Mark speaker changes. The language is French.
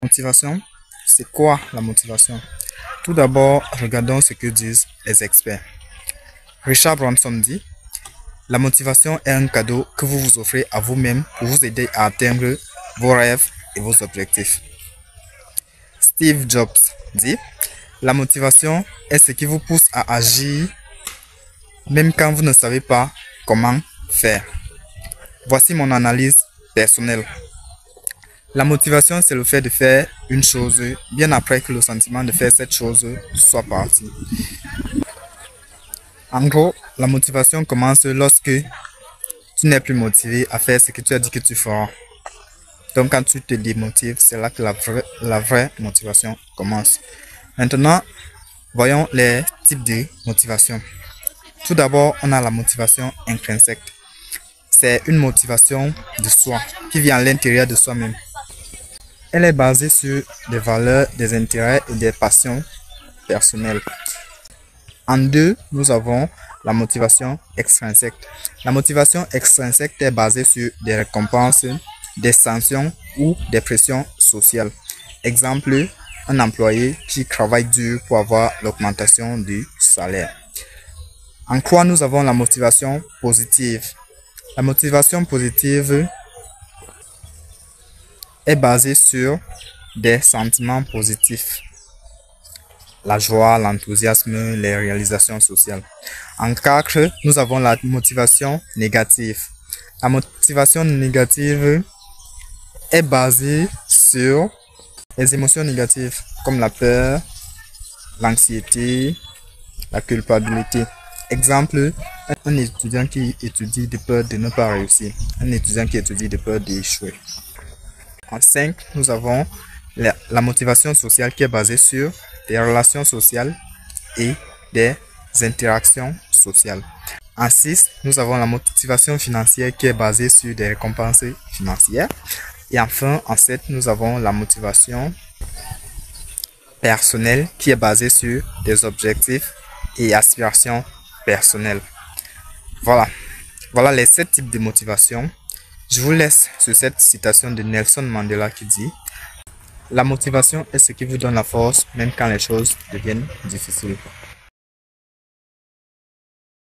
Speaker 1: Motivation, c'est quoi la motivation? Tout d'abord, regardons ce que disent les experts. Richard Branson dit, la motivation est un cadeau que vous vous offrez à vous-même pour vous aider à atteindre vos rêves et vos objectifs. Steve Jobs dit, la motivation est ce qui vous pousse à agir même quand vous ne savez pas comment faire. Voici mon analyse personnelle. La motivation, c'est le fait de faire une chose bien après que le sentiment de faire cette chose soit parti. En gros, la motivation commence lorsque tu n'es plus motivé à faire ce que tu as dit que tu feras. Donc quand tu te démotives, c'est là que la vraie motivation commence. Maintenant, voyons les types de motivation. Tout d'abord, on a la motivation intrinsèque. C'est une motivation de soi qui vient à l'intérieur de soi-même. Elle est basée sur des valeurs, des intérêts et des passions personnelles. En deux, nous avons la motivation extrinsèque. La motivation extrinsèque est basée sur des récompenses, des sanctions ou des pressions sociales. Exemple, un employé qui travaille dur pour avoir l'augmentation du salaire. En quoi nous avons la motivation positive? La motivation positive est basée sur des sentiments positifs. La joie, l'enthousiasme, les réalisations sociales. En 4, nous avons la motivation négative. La motivation négative est basée sur les émotions négatives comme la peur, l'anxiété, la culpabilité. Exemple, un étudiant qui étudie de peur de ne pas réussir. Un étudiant qui étudie de peur d'échouer. En 5, nous avons la motivation sociale qui est basée sur des relations sociales et des interactions sociales. En 6, nous avons la motivation financière qui est basée sur des récompenses financières. Et enfin, en 7, nous avons la motivation personnelle qui est basée sur des objectifs et aspirations personnelles. Voilà les 7 types de motivation. Je vous laisse sur cette citation de Nelson Mandela qui dit: la motivation est ce qui vous donne la force même quand les choses deviennent difficiles.